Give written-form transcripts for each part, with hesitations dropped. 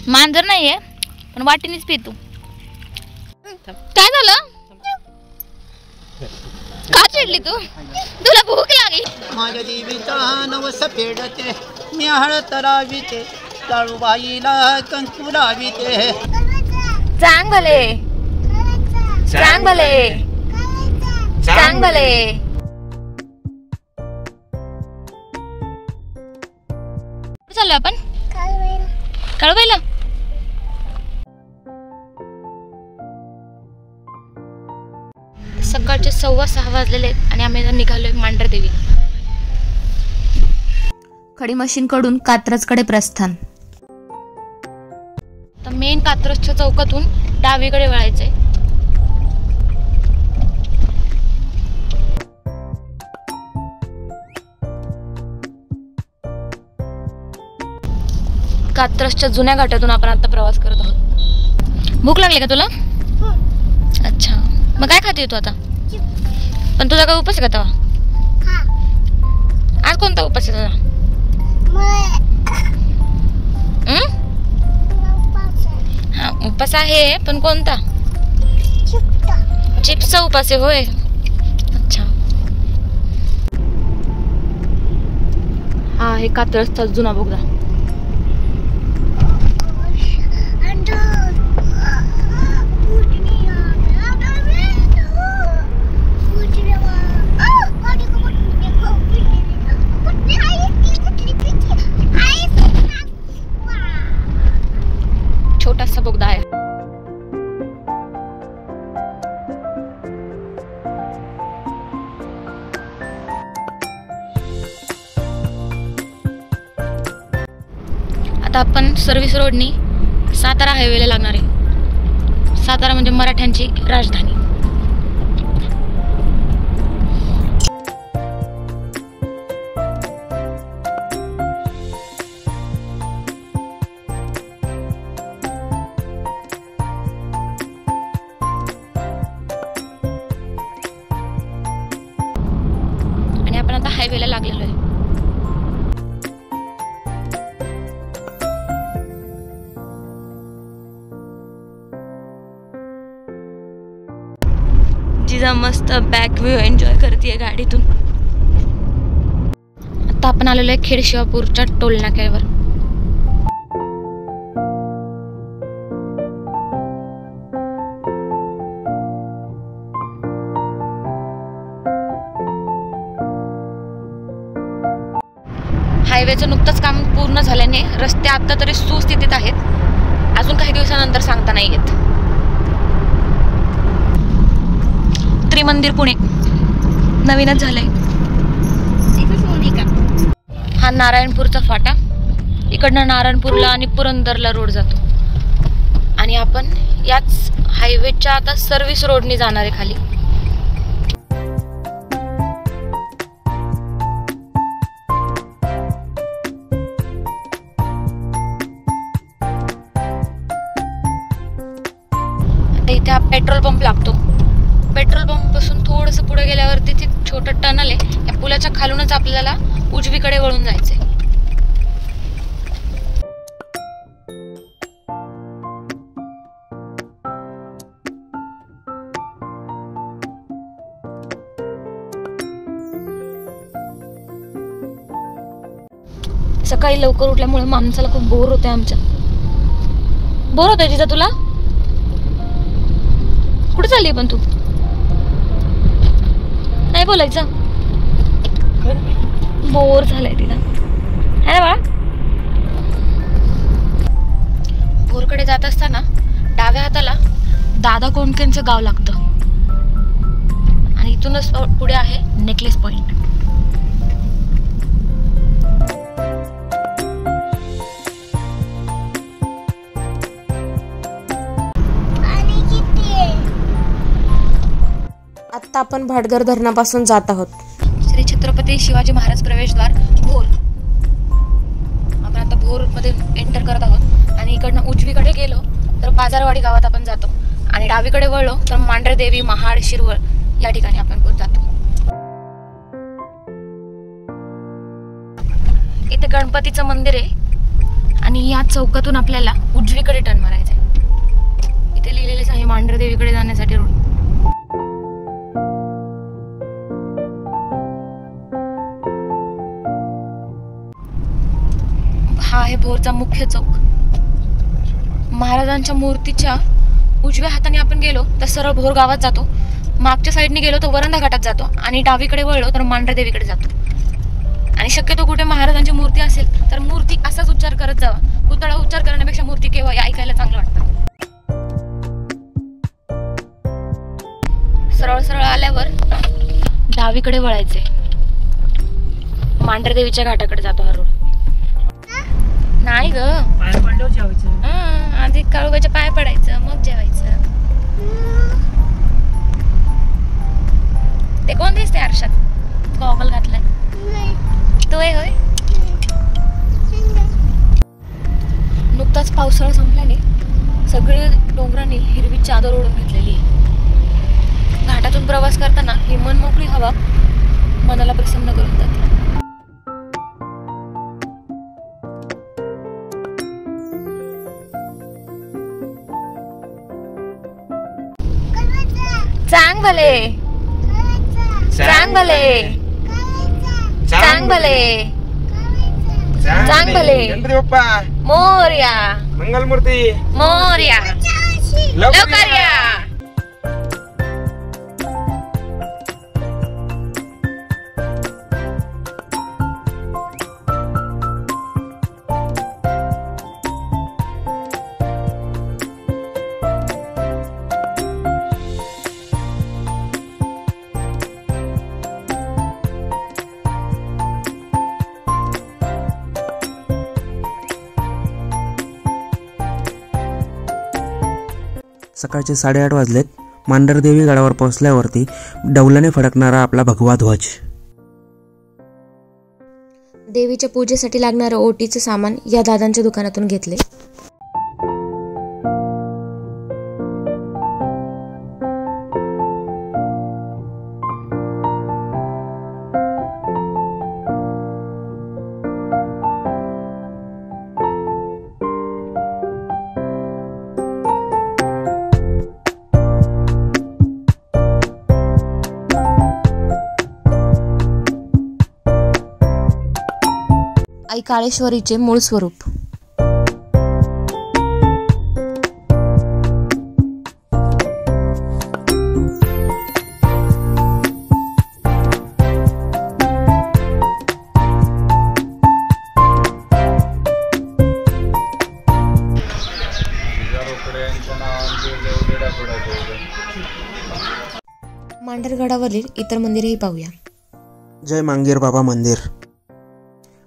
मांजर नाहीये पण वाटीनेच पी तू. काय झालं? का चिडली तू? तुला भूक लागली? माझ्या देवीचा नवस फेडते मी हळद लाविते काळूबाईला कंकू लाविते. चांग भले चांग भले चांग भले. चाललो आपण कळवायला. सकाळचे 6:15 वाजलेले आहेत आणि आम्ही निघालोय मांढरदेवी. खडी मशीन कडून कात्रजकडे प्रस्थान. तर मेन कात्रजच्या चौकातून डावीकडे वळायचंय. कात्रजच्या जुन्या घाटातून आपण आता प्रवास करत आहोत. भूक लागली का तुला? अच्छा, मग काय खाते तू आता? पण तुझा काय उपास आहे का तेव्हा? आज कोणता उपास आहे तुझा? हा उपास आहे पण कोणता? चिप्सचा उपास आहे होय. अच्छा, हा आहे कात्रजचा जुना बोगदा. छोटासा बोगदा आहे. आता आपण सर्व्हिस रोडनी सातारा हायवेला लागणार आहे. सातारा म्हणजे मराठ्यांची राजधानी. आणि आपण आता हायवेला लागलेलो आहे. जिजा मस्त बॅक व्ह्यू एन्जॉय करते गाडीतून. आता आपण आलेलो आहे खेड शिवापूरच्या टोल नाक्यावर. हायवेचं नुकतंच काम पूर्ण झाल्याने रस्ते आता तरी सुस्थितीत आहेत. अजून काही दिवसानंतर सांगता नाही येत. त्रिमंदिर पुणे नवीनच झालंय. हा नारायणपूरचा फाटा. इकडनं नारायणपूरला आणि पुरंदरला रोड जातो. आणि आपण याच हायवेच्या आता सर्व्हिस रोडनी जाणार आहे खाली. आता इथे हा पेट्रोल पंप लागतो. पेट्रोल पंप पासून थोडस पुढे गेल्यावर तिथे छोटं टनल आहे. या पुलाच्या खालूनच आपल्याला उजवीकडे वळून जायचंय. सकाळी लवकर उठल्यामुळे माणसाला खूप बोर होतंय. आमच्या बोर होतंय. तिचा तुला कुठे चालली पण तू? नाही बोलायचं. बोर झालंय तिला है ना बाळा? भोरकडे जात असताना डाव्या हाताला दादा कोंडकेंचं गाव लागतं आणि इथूनच पुढे आहे नेकलेस पॉइंट. आता आपण भाटघर धरणापासून जात आहोत. श्री छत्रपती शिवाजी महाराज प्रवेशद्वार भोर. आपण आता भोर मध्ये एंटर करत आहोत आणि इकडनं उजवीकडे गेलो तर बाजारवाडी गावात आपण जातो आणि डावीकडे वळलो तर मांढरदेवी, महाड, शिरवळ या ठिकाणी आपण जातो. इथे गणपतीचं मंदिर आहे आणि या चौकातून आपल्याला उजवीकडे टर्न मारायचा आहे. इथे लिहिलेलेच आहे मांढरदेवीकडे जाण्यासाठी रोड. हा आहे भोरचा मुख्य चौक. महाराजांच्या मूर्तीच्या उजव्या हाताने आपण गेलो तर सरळ भोर गावात जातो. मागच्या साईडने गेलो तर वरंधा घाटात जातो आणि डावीकडे वळलो तर मांढरदेवीकडे जातो. आणि शक्यतो कुठे महाराजांची मूर्ती असेल तर मूर्ती असाच उच्चार करत जावा. पुतळा उच्चार करण्यापेक्षा मूर्ती केव्हा ऐकायला चांगलं वाटतं. सरळ सरळ आल्यावर डावीकडे वळायचे. मांढरदेवीच्या घाटाकडे जातो हा रोड. नाही ग, आधी काळूबाच्या पाय पडायचं मग जेवायचं. ते कोण दिसते आरशात? गॉगल घातलाय तो आहे होय. नुकताच पावसाळा संपल्याने सगळे डोंगरांनी हिरवी चादर ओढून घेतलेली. घाटातून प्रवास करताना ही मनमोकळी हवा मनाला प्रसन्न करून जाते. चांग भले चांग भले चांग भले चांग भले गणपती बाप्पा मोरया मंगलमूर्ती मोरया लवकर या. सकाळचे 8:30 वाजलेत. मांढरदेवी गडावर पोहोचल्यावरती डौलाने फडकणारा आपला भगवा ध्वज. देवीच्या पूजेसाठी लागणारं ओटीचं सामान या दादांच्या दुकानातून घेतले. आई काळेश्वरीचे मूळ स्वरूप. मांढरगडावरील इतर मंदिरेही पाहूया. जय मांगेर बाबा मंदिर,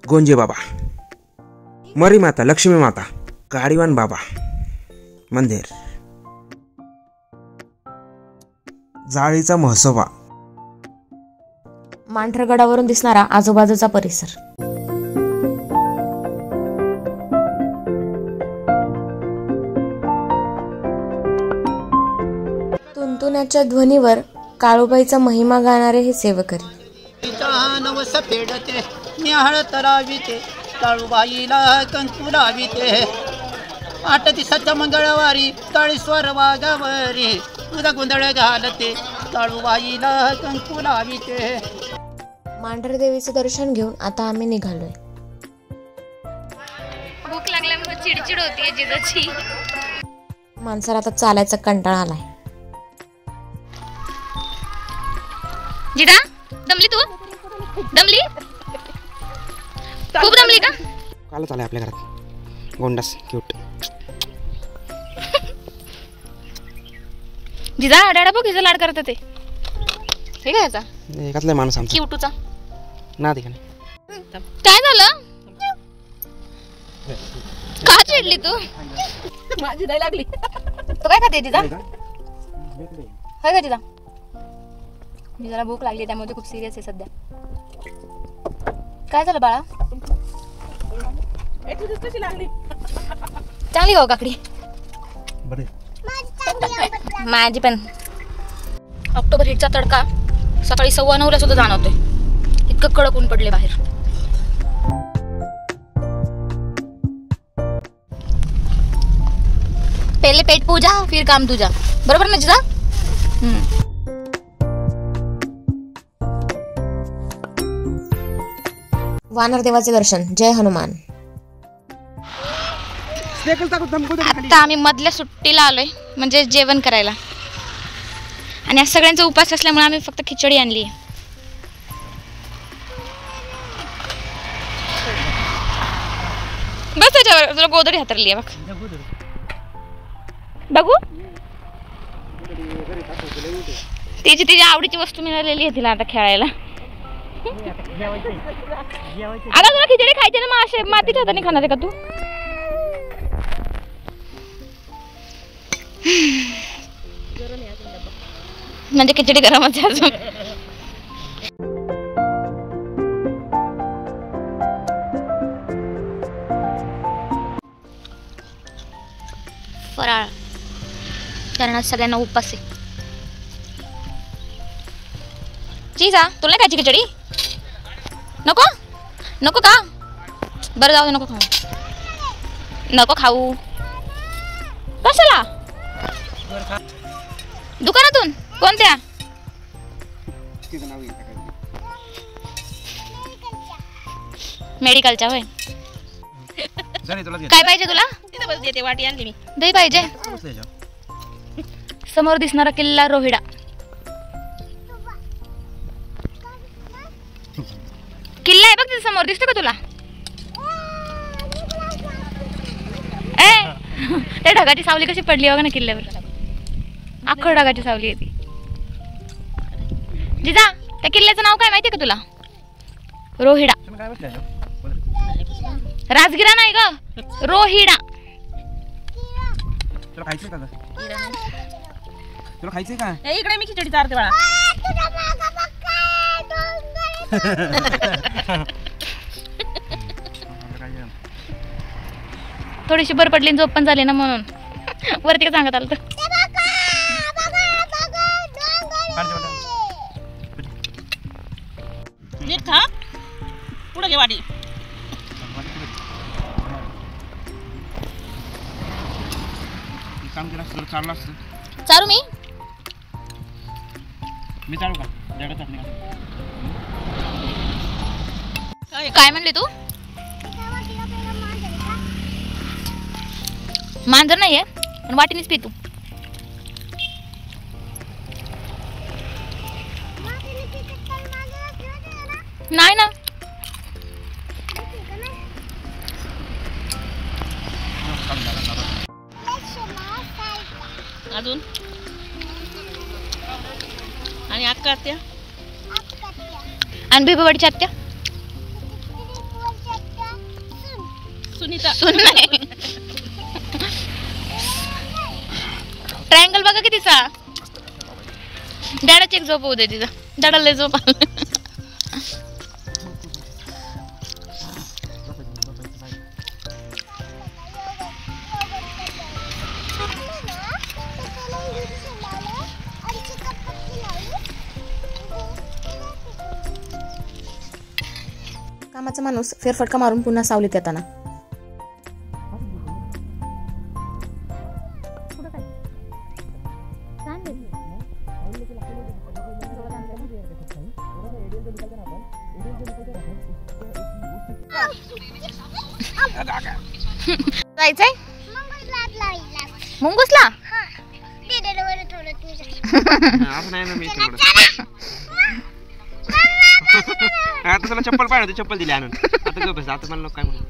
गोंजे बाबा, मरी माता, लक्ष्मी माता, गाडीवान बाबा मंदिर, जाळीचा म्हसोबा. मांढरगडावरून दिसणारा आजूबाजूचा परिसर. तुंतुण्याच्या ध्वनीवर काळूबाईचा महिमा गाणारे हे सेवकरी. नवस फेडते न्याहाळ तराविते काळूबाईला कंकू लाविते. 8 दिवसाच्या मंगळवारी काळेश्वर वाघावरी उदा गोंधळ घालते काळूबाईला कंकू लाविते. मांढरदेवीचं दर्शन घेऊन आता आम्ही निघालोय. भूक लागल्यामुळे चिडचिड होतीये जिजाची. माणसाला आता चालायचा कंटाळा आलाय. जिजा दमली तू? दमली? खूप दमली का? कालच आलाय आपल्या घरात गोंडास क्यूट. जिजा आडाडा बघ हिचा लाड करत ते. हे काय याचा? एकातला माणूस आमचा क्यूटूचा. ना ठिकाणी काय झालं? का चिडली तू? माझी दही लागली. तू काय खाते जिजा? काय का जिजा? जिजाला भूक लागली त्यामुळे ते खूप सिरियस आहे सध्या. काय झालं बाळा? चांगली हो काकडी. माझी पण. ऑक्टोबर हिटचा तडका सकाळी 9:15 सुद्धा जाणवतोय. इतकं कडक ऊन पडले बाहेर. पेट पूजा फिर काम तुझा, बरोबर ना जिजा? वानर देवाचे दर्शन. जय हनुमान. आता आम्ही मधल्या सुट्टीला आलोय, म्हणजे जेवण करायला. आणि आज सगळ्यांचा उपास असल्यामुळे आम्ही फक्त खिचडी आणली. बस त्याच्यावर तुला गोदडी हातरली आहे बघ. बघू तिची आवडीची वस्तू मिळालेली आहे तिला आता खेळायला. अगं तुला खिचडी खायची ना, मग असे मातीच्या हाताने खाणार आहे का तू? म्हणजे खिचडी गरमच आहे अजून. फराळ कारण आज सगळ्यांना उपास आहे. चीजा तुला नाही खायची खिचडी? नको नको का? बरं जाऊ दे, नको खाऊ, नको खाऊ. कशाला? दुकानातून कोणत्या? मेडिकलच्या होय. काय पाहिजे तुला? वाटी आणली मी. दही पाहिजे. समोर दिसणारा किल्ला रोहिडा. किल्ला आहे बघ तिथे समोर, दिसतो का तुला? त्या ढगाची सावली कशी पडली बघ ना किल्ल्यावर. अख्खं ढगाची सावली आहे ती. जिजा त्या किल्ल्याचं नाव काय माहितीये का तुला? रोहिडा. राजगिरा नाही ग, रोहिडा. तुला खायचंय का? तुला खायचंय का? इकडे मी खिचडी चारते बाळा. थोडीशी बर पडली, झोप पण झाली ना म्हणून वरती का सांगत आलं तर. नीट खा, पुढे घे वाटी. काम केलं असतं चाललं असतं. चारू मी चालू का? काय म्हणली तू? मांजर नाहीये पण वाटीनेच पी तू. नाही ना. अजून आणि अक्का आत्या आणि बेबीवाडीची आत्या. सुनीता. सुन नाही. ट्रायंगल बघा की तिचा. डॅडाची एक झोप होऊ दे तिचा. डॅडाला झोप आली. कामाचा माणूस फेरफटका मारून पुन्हा सावलीत येताना. जायचंय मुंगूसला. असं नाही ना मी आता तुला चप्पल पाहिजे होती, चप्पल दिली आणून. आता गप बस, आता मला काय म्हणू.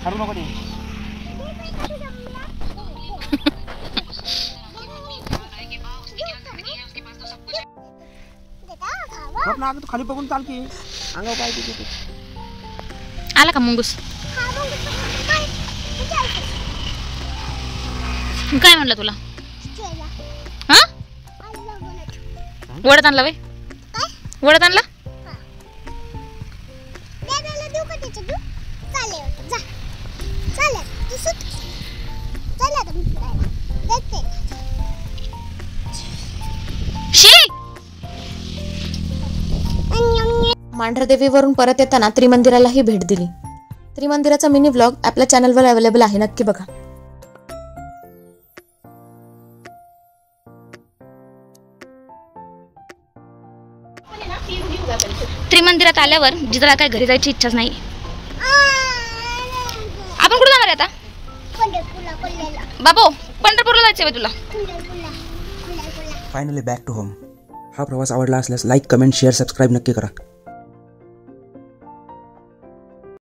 हरू नको ते. तू खाली बघून चाल की अंगावर काय तिथे. आला का मुंगूस? काय म्हणलं तुला? हा वडत आणला वय? वडत आणला? मांढरदेवीवरून परत येताना त्रिमंदिरालाही भेट दिली. त्रिमंदिराचा मिनी व्लॉग आपल्या चॅनलवर अवेलेबल आहे, नक्की बघा. त्रिमंदिरात आल्यावर जिजाला काय घरी जायची इच्छाच नाही. आपण कुठे जाणार आहे आता बाबू? पंढरपूरला जायचंय तुला. Finally back to home. हा प्रवास आवडला असल्यास लाईक, कमेंट, शेअर, सबस्क्राईब नक्की करा.